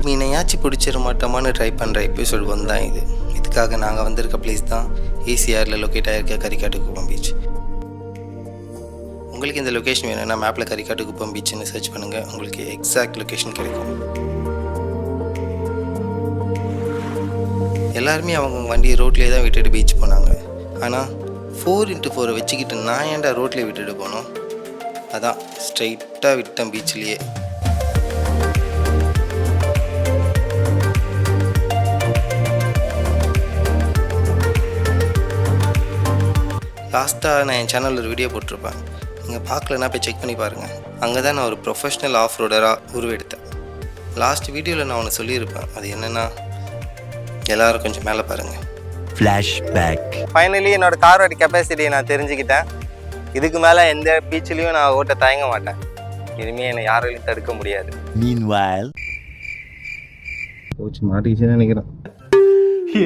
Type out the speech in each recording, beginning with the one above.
மீனையாச்சும் பிடிச்சிட மாட்டோமான்னு try பண்ணுற episode 1 தான் இது. இதுக்காக நாங்கள் வந்திருக்க பிளேஸ் தான் ஏசிஆரில் லொக்கேட் ஆகிருக்க கரிக்காட்டு குப்பம் பீச். உங்களுக்கு இந்த லொக்கேஷன் வேணும்னா மேப்பில் கரிக்காட்டு குப்பம் பீச்சுன்னு சர்ச் பண்ணுங்கள், உங்களுக்கு எக்ஸாக்ட் லொக்கேஷன் கிடைக்கும். எல்லாருமே அவங்க வண்டியை ரோட்லேயே தான் விட்டுட்டு பீச் போனாங்க. ஆனால் 4x4 வச்சுக்கிட்டு நான் ஏன்டா ரோட்லேயே விட்டுட்டு போனோம்? அதான் ஸ்ட்ரைட்டாக விட்டேன் பீச்லேயே. லாஸ்ட்டாக நான் என் சேனலில் ஒரு வீடியோ போட்டிருப்பேன், நீங்கள் பார்க்கலன்னா போய் செக் பண்ணி பாருங்கள். அங்கே தான் நான் ஒரு ப்ரொஃபஷ்னல் ஆஃப் ரோடராக உருவெடுத்தேன். லாஸ்ட் வீடியோவில் நான் ஒன்று சொல்லியிருப்பேன், அது என்னென்னா எல்லோரும் கொஞ்சம் மேலே பாருங்கள். ஃப்ளாஷ்பேக். ஃபைனலி என்னோடய காரோட கெப்பாசிட்டியை நான் தெரிஞ்சுக்கிட்டேன். இதுக்கு மேலே எந்த பீச்லேயும் நான் ஓட்ட தயங்க மாட்டேன். இனிமேல் என்னை யாராலையும் தடுக்க முடியாது. Meanwhile, கோச் மாட்டிச்சுன்னு நினைக்கிறேன்.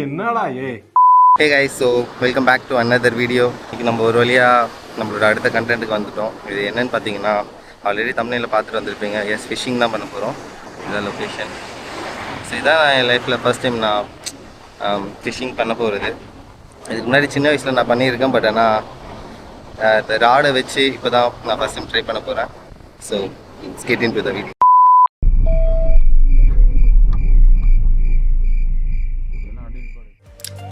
என்னடா hey guys, so welcome back to another video. இன்றைக்கி நம்ம ஒரு வழியாக நம்மளோட அடுத்த கண்டென்ட்டுக்கு வந்துவிட்டோம். இது என்னென்னு பார்த்தீங்கன்னா, ஆல்ரெடி தமிழில் பார்த்துட்டு வந்திருப்பீங்க. எஸ், ஃபிஷிங் தான் பண்ண போகிறோம். இதுதான் லொக்கேஷன். ஸோ இதான் நான் என் லைஃப்பில் ஃபஸ்ட் டைம் நான் ஃபிஷிங் பண்ண போகிறது. இதுக்கு முன்னாடி சின்ன வயசில் நான் பண்ணியிருக்கேன், பட் ஆனால் இந்த ராடை வச்சு இப்போ தான் நான் ஃபஸ்ட் டைம் ட்ரை பண்ண போகிறேன். So let's get into the video.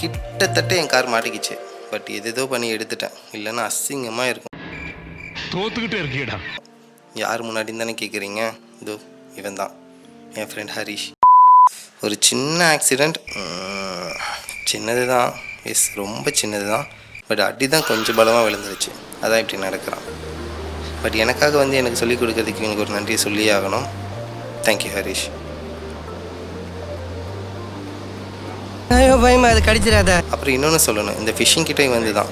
கிட்டத்தட்ட என் கார் மாட்டிக்கிச்சு, பட் எதோ பண்ணி எடுத்துட்டேன், இல்லைன்னா அசிங்கமாக இருக்கும். தோத்துக்கிட்டே இருக்கீடா. யார் முன்னாடின்னு தானே கேட்குறீங்க? இதோ இவன் தான் என் ஃப்ரெண்ட் ஹரிஷ். ஒரு சின்ன ஆக்சிடெண்ட், சின்னது தான், எஸ் ரொம்ப சின்னது தான், பட் அடி தான் கொஞ்சம் பலமாக விழுந்துருச்சு. அதான் இப்படி நடக்கிறான். பட் எனக்காக வந்து எனக்கு சொல்லிக் கொடுக்கறதுக்கு எனக்கு ஒரு நன்றியை சொல்லியே ஆகணும். தேங்க்யூ ஹரிஷ். பயமா அது கடிச்சிடாத. அப்புறம் இன்னொன்று சொல்லணும், இந்த ஃபிஷிங் கிட்டே வந்து தான்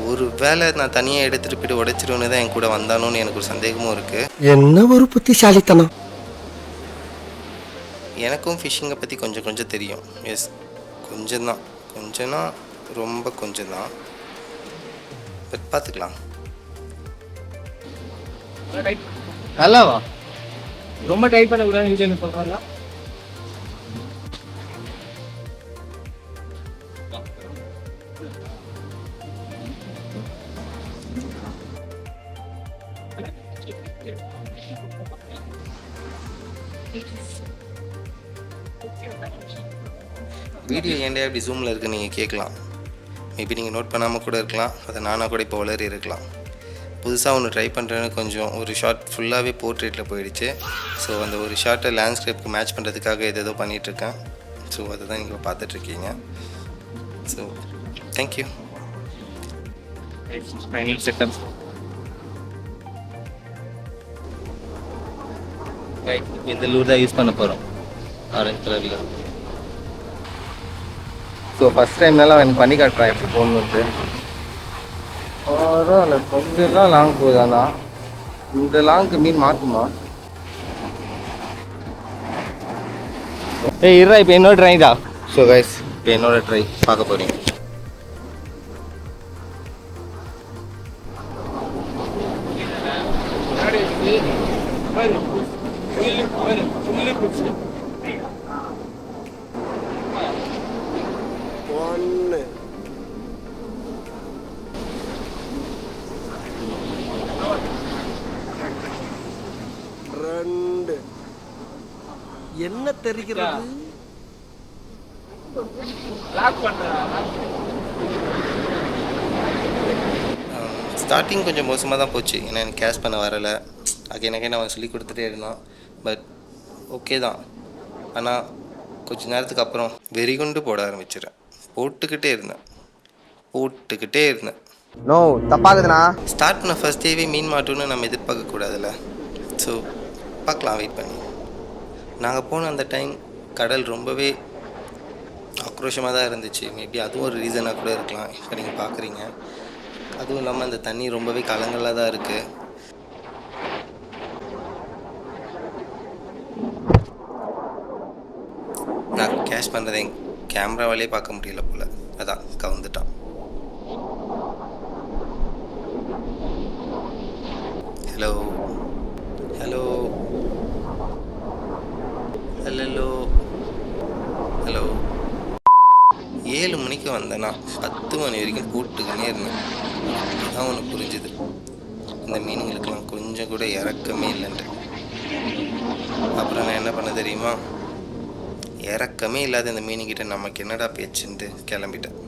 ஒரு வேளை நான் தனியாக எடுத்துகிட்டு போய்ட்டு உடைச்சிருவேன்னு தான் என் கூட வந்தானோன்னு எனக்கு ஒரு சந்தேகமும் இருக்குது. என்ன ஒரு புத்திசாலித்தனம். எனக்கும் ஃபிஷ்ஷிங்கை பற்றி கொஞ்சம் தெரியும். எஸ், கொஞ்சம்னா ரொம்ப கொஞ்சம் தான், பட் பார்த்துக்கலாம். நல்லாவா? ரொம்ப டைட் பண்ண கூடாதுன்னு சொல்றாங்க. வீடியோ ஏன்டா இப்படி ஜூமில் இருக்குது நீங்கள் கேட்கலாம். மேபி நீங்கள் நோட் பண்ணாமல் கூட இருக்கலாம், அதை நானாக கூட இப்போ வளரி இருக்கலாம். புதுசாக ஒன்று ட்ரை பண்ணுறேன்னு கொஞ்சம் ஒரு ஷார்ட் ஃபுல்லாகவே போர்ட்ரேட்டில் போயிடுச்சு. ஸோ அந்த ஒரு ஷார்ட்டை லேண்ட்ஸ்கேப்புக்கு மேட்ச் பண்ணுறதுக்காக ஏதோ பண்ணிகிட்ருக்கேன். ஸோ அதை தான் நீங்கள் பார்த்துட்ருக்கீங்க. So thank you. இந்த லூர் தான் யூஸ் பண்ண போகிறோம், ஆரஞ்சு கலரில். ஸோ ஃபஸ்ட் டைம்னால எனக்கு பண்ணி காட்டுறான் எப்படி போகணுன்ட்டு. பரவாயில்ல, கொஞ்சம்லாம் லாங் போகுதாண்ணா. இந்த லாங்க்கு மீன் மாற்றுமா? ஏய் இருடா, இப்போ என்னோட ட்ரை தான். ஸோ கைஸ், இப்போ என்னோட ட்ரை பார்க்க போகிறீங்க. என்ன தெரிகிறது? ஸ்டார்டிங் கொஞ்சம் மோசமாக தான் போச்சு, ஏன்னா எனக்கு கேஷ் பண்ண வரலை. அகைன் அவன் சொல்லி கொடுத்துட்டே இருந்தான், பட் ஓகே தான். ஆனால் கொஞ்சம் நேரத்துக்கு அப்புறம் வெறிகுண்டு போட ஆரம்பிச்சிடறேன். போட்டுக்கிட்டே இருந்தேன். நோ, தப்பாகுதுண்ணா. ஸ்டார்ட் பண்ண ஃபர்ஸ்ட் டேவே மீன் மாட்டோன்னு நம்ம எதிர்பார்க்கக்கூடாதுல்ல. ஸோ பார்க்கலாம், வெயிட் பண்ணி. நாங்கள் போன அந்த டைம் கடல் ரொம்பவே ஆக்ரோஷமாக தான் இருந்துச்சு. மேபி அதுவும் ஒரு ரீசனாக கூட இருக்கலாம். இப்போ நீங்கள் பார்க்குறீங்க. அதுவும் இல்லாமல் அந்த தண்ணி ரொம்பவே கலங்களாக தான் இருக்குது. நான் கேஷ் பண்ணுறதை கேமராவாலே பார்க்க முடியல போல், அதான் கவுந்துட்டான். ஹலோ 7 மணிக்கு வந்தேன்னா 10 மணி வரைக்கும் கூப்பிட்டுக்கினே இருந்தேன். அதான் ஒன்று புரிஞ்சுது, இந்த மீனுங்களுக்கெல்லாம் கொஞ்சம் கூட இறக்கமே இல்லைன்ட்டு. அப்புறம் நான் என்ன பண்ண தெரியுமா, இறக்கமே இல்லாத இந்த மீனுக்கிட்ட நமக்கு என்னடா பேச்சுன்ட்டு கிளம்பிட்டேன்.